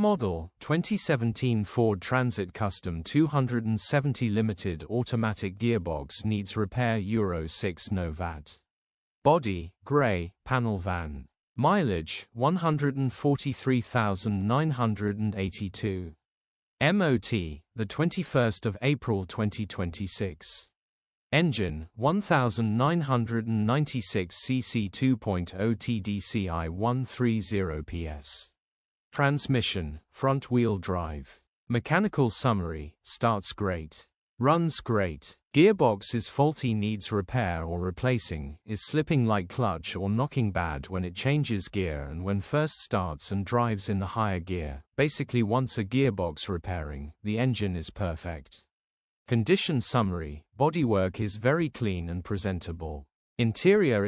Model, 2017 Ford Transit Custom 270 Limited automatic gearbox needs repair Euro 6 No Vat. Body, grey, panel van. Mileage, 143,982. MOT, the 21st of April 2026. Engine, 1996 cc 2.0 TDCI 130 PS. Transmission, front-wheel drive. Mechanical summary, starts great. Runs great. Gearbox is faulty, needs repair or replacing, is slipping like clutch or knocking bad when it changes gear and when first starts and drives in the higher gear. Basically wants a gearbox repairing, the engine is perfect. Condition summary, bodywork is very clean and presentable. Interior